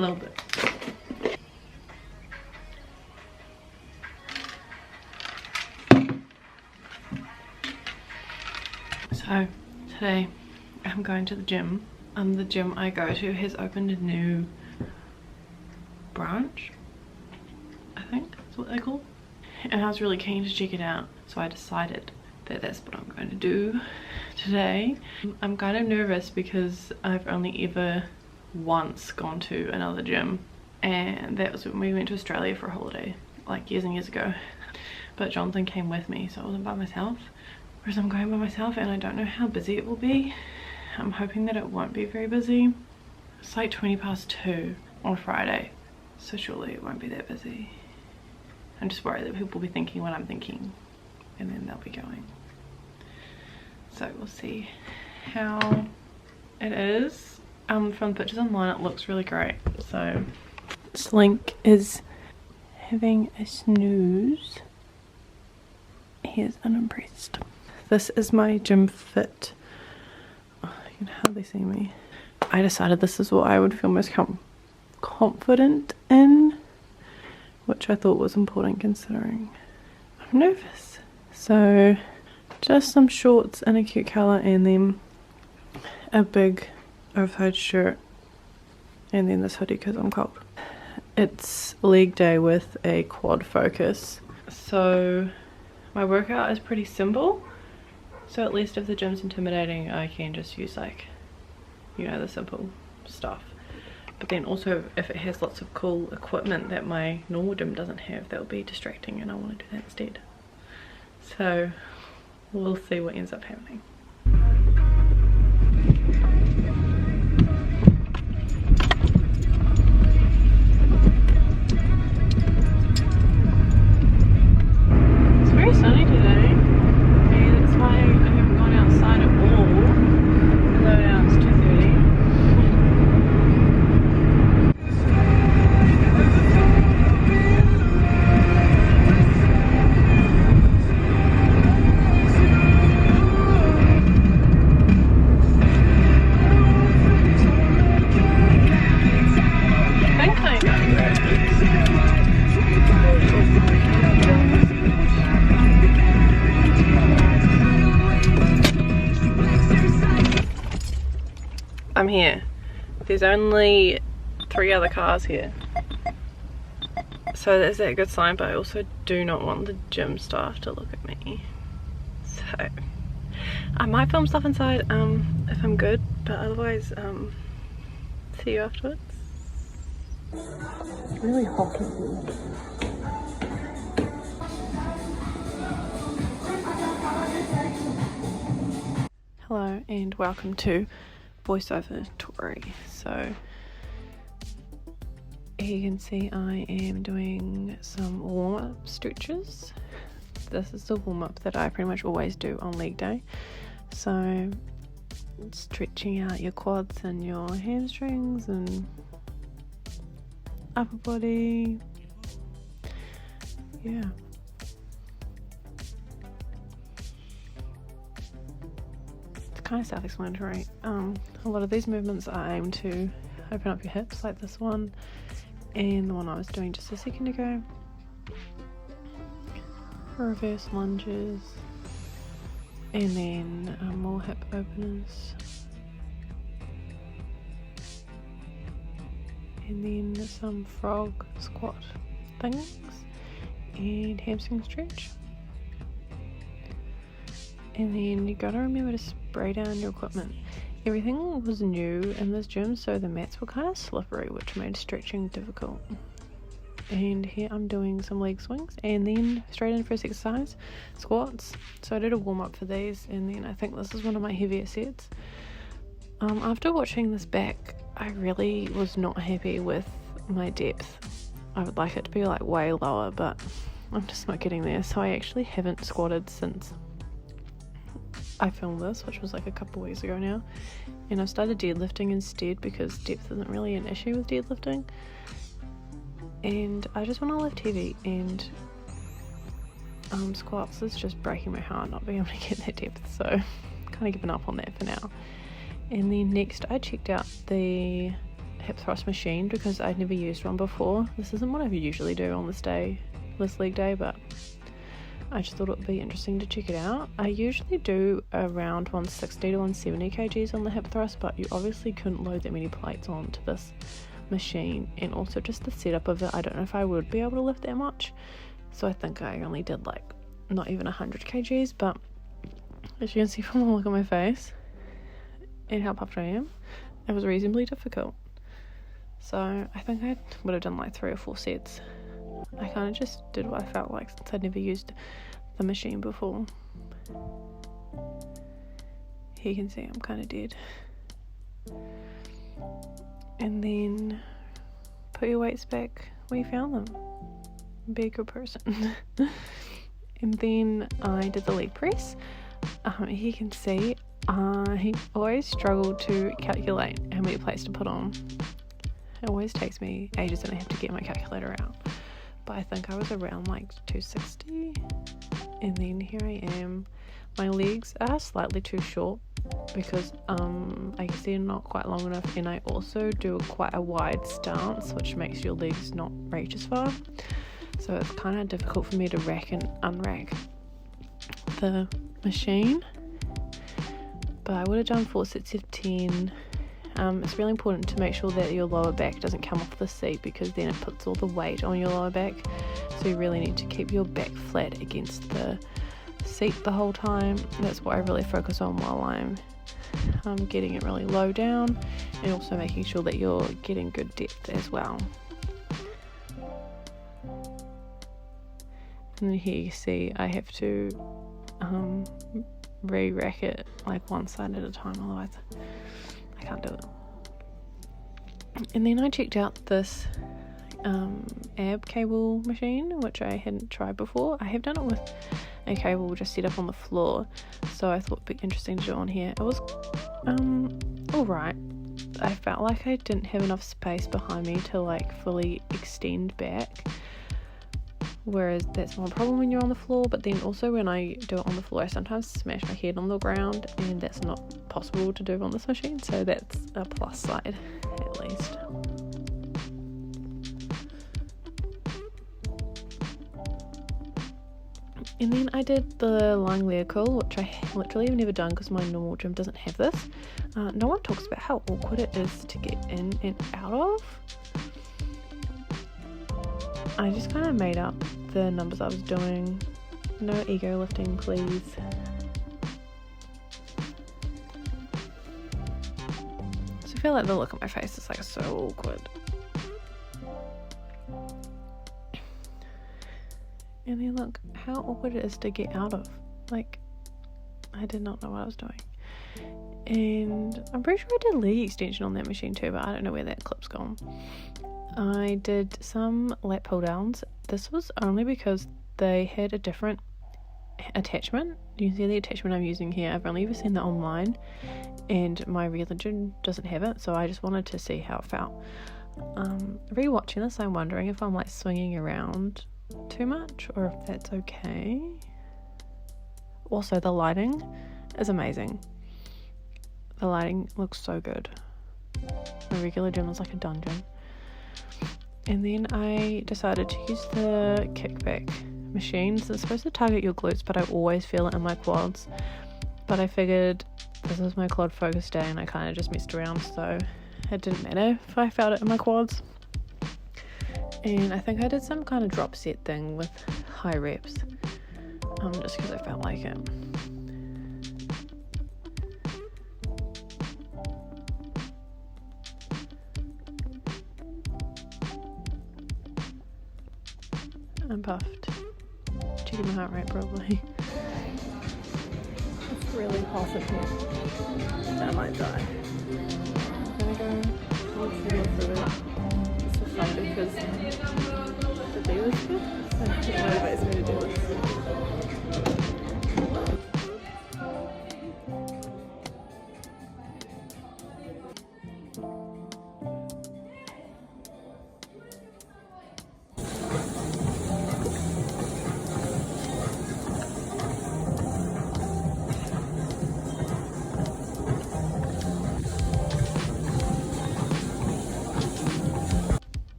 a little bit. So today I'm going to the gym. The gym I go to has opened a new branch, I think that's what they call, and I was really keen to check it out, so I decided that that's what I'm going to do today. I'm kind of nervous because I've only ever once gone to another gym, and that was when we went to Australia for a holiday like years and years ago, but Jonathan came with me, so I wasn't by myself, whereas I'm going by myself and I don't know how busy it will be. I'm hoping that it won't be very busy. It's like 2:20 on Friday, so surely it won't be that busy. I'm just worried that people will be thinking what I'm thinking and then they'll be going. So we'll see how it is. From the pictures online it looks really great. So Slink is having a snooze. He is unimpressed. This is my gym fit. Oh, you can hardly see me. I decided this is what I would feel most confident in, which I thought was important considering I'm nervous. So just some shorts in a cute colour and then a big oversized shirt and then this hoodie because I'm cold. It's leg day with a quad focus, so my workout is pretty simple, so at least if the gym's intimidating I can just use, like, you know, the simple stuff. But then also if it has lots of cool equipment that my normal gym doesn't have, that'll be distracting and I want to do that instead. So we'll see what ends up happening. It's very sunny today, and that's why I haven't gone outside at all, although now it's 2:30. I'm here. There's only 3 other cars here, so that's that good sign, but I also do not want the gym staff to look at me, so I might film stuff inside if I'm good, but otherwise see you afterwards. It's really hot in here. Hello and welcome to voiceover Tori. So here you can see I am doing some warm-up stretches. This is the warm-up that I pretty much always do on leg day. So stretching out your quads and your hamstrings and upper body. Yeah. Kind of self-explanatory. A lot of these movements are aimed to open up your hips, like this one and the one I was doing just a second ago. Reverse lunges and then more hip openers and then some frog squat things and hamstring stretch. And then you gotta remember to spray down your equipment. Everything was new in this gym, so the mats were kind of slippery, which made stretching difficult. And here I'm doing some leg swings and then straight in first exercise, squats. So I did a warm up for these, and then I think this is one of my heavier sets. After watching this back, I really was not happy with my depth. I would like it to be like way lower, but I'm just not getting there. So I actually haven't squatted since I filmed this, which was like a couple weeks ago now, and I've started deadlifting instead because depth isn't really an issue with deadlifting, and I just want to lift heavy, and squats is just breaking my heart not being able to get that depth, so I'm kind of giving up on that for now. And then next I checked out the hip thrust machine because I'd never used one before. This isn't what I usually do on this leg day, but I just thought it would be interesting to check it out. I usually do around 160 to 170 kgs on the hip thrust, but you obviously couldn't load that many plates onto this machine, and also just the setup of it, I don't know if I would be able to lift that much, so I think I only did like not even 100 kgs, but as you can see from the look on my face and how puffed I am, it was reasonably difficult. So I think I would have done like 3 or 4 sets. I kind of just did what I felt like since I'd never used the machine before. Here you can see I'm kind of dead. And then put your weights back where you found them. Be a good person. And then I did the leg press. Here you can see I always struggle to calculate how many plates to put on. It always takes me ages and I have to get my calculator out. But I think I was around like 260. And then here I am. My legs are slightly too short because I guess they're not quite long enough, and I also do quite a wide stance, which makes your legs not reach as far. So it's kind of difficult for me to rack and unrack the machine. But I would have done 4 sets of 10. It's really important to make sure that your lower back doesn't come off the seat, because then it puts all the weight on your lower back. So you really need to keep your back flat against the seat the whole time. That's what I really focus on while I'm getting it really low down, and also making sure that you're getting good depth as well. And then here you see I have to re-rack it like one side at a time, otherwise I can't do it. And then I checked out this ab cable machine, which I hadn't tried before. I have done it with a cable just set up on the floor, so I thought it'd be interesting to do on here. It was alright. I felt like I didn't have enough space behind me to like fully extend back, whereas that's one problem when you're on the floor. But then also when I do it on the floor, I sometimes smash my head on the ground, and that's not possible to do on this machine, so that's a plus side at least. And then I did the lying leg curl, which I literally have never done because my normal gym doesn't have this. No one talks about how awkward it is to get in and out of. I just kind of made up the numbers I was doing. No ego lifting, please. So I feel like the look on my face is like so awkward. And then look how awkward it is to get out of. Like, I did not know what I was doing. And I'm pretty sure I did leg extension on that machine too, but I don't know where that clip's gone. I did some lat pull downs. This was only because they had a different attachment. You can see the attachment I'm using here. I've only ever seen that online, and my religion doesn't have it, so I just wanted to see how it felt. Rewatching this, I'm wondering if I'm like swinging around too much or if that's okay. Also, the lighting is amazing. The lighting looks so good. My regular gym is like a dungeon. And then I decided to use the kickback machine. So it's supposed to target your glutes, but I always feel it in my quads. But I figured this was my quad focus day, and I kind of just messed around, so it didn't matter if I felt it in my quads. And I think I did some kind of drop set thing with high reps, just because I felt like it. I'm puffed. Checking my heart rate probably. It's really hot in here. I might die. I'm gonna go through it. It's so fun because the day was good, so it motivates me to do this.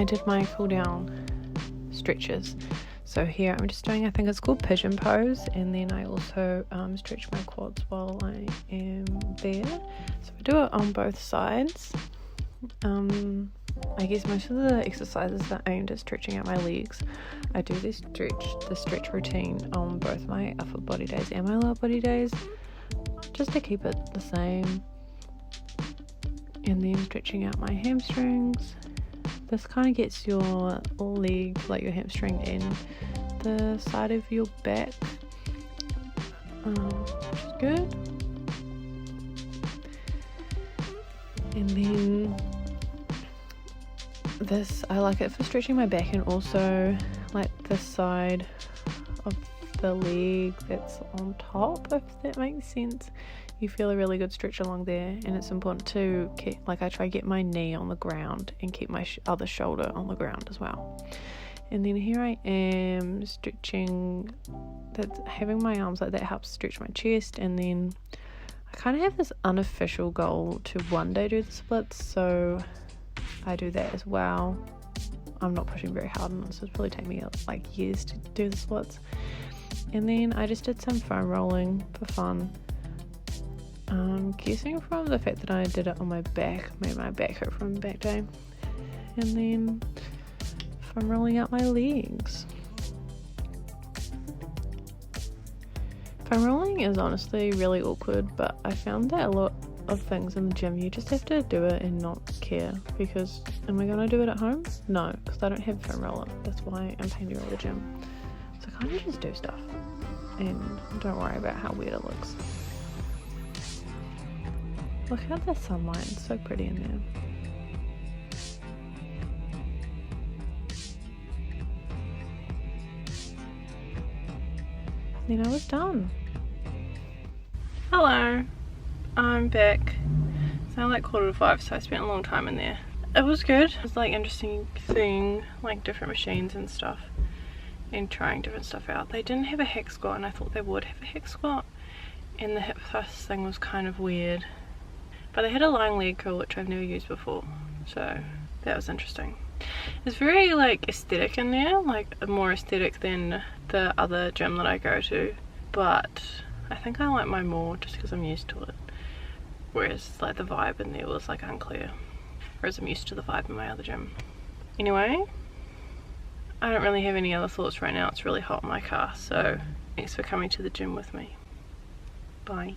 I did my cool down stretches. So here I'm just doing, I think it's called pigeon pose, and then I also stretch my quads while I am there. So I do it on both sides. I guess most of the exercises are aimed at stretching out my legs. I do the stretch routine on both my upper body days and my lower body days, just to keep it the same. And then stretching out my hamstrings. This kind of gets your leg, like your hamstring, in the side of your back, which is good. And then this, I like it for stretching my back, and also like this side of the leg that's on top, if that makes sense. You feel a really good stretch along there, and it's important to keep, like, I try to get my knee on the ground and keep my other shoulder on the ground as well. And then here I am stretching, that's having my arms like that helps stretch my chest. And then I kind of have this unofficial goal to one day do the splits, so I do that as well. I'm not pushing very hard on this, it'll probably take me like years to do the splits. And then I just did some foam rolling for fun. Guessing from the fact that I did it on my back, made my back hurt from back day. And then foam rolling out my legs. Foam rolling is honestly really awkward, but I found that a lot of things in the gym, you just have to do it and not care, because am I going to do it at home? No, because I don't have a foam roller. That's why I'm paying to go to the gym. So I kind of just do stuff and don't worry about how weird it looks. Look how the sunlight is so pretty in there. Then I was done. Hello, I'm back. It's now like 4:45, so I spent a long time in there. It was good. It was like interesting seeing like different machines and stuff and trying different stuff out. They didn't have a hack squat, and I thought they would have a hack squat, and the hip thrust thing was kind of weird. But they had a lying leg curl, which I've never used before, so that was interesting. It's very like aesthetic in there, like more aesthetic than the other gym that I go to, but I think I like mine more just because I'm used to it, whereas like the vibe in there was like unclear, whereas I'm used to the vibe in my other gym. Anyway, I don't really have any other thoughts right now. It's really hot in my car, so thanks for coming to the gym with me. Bye.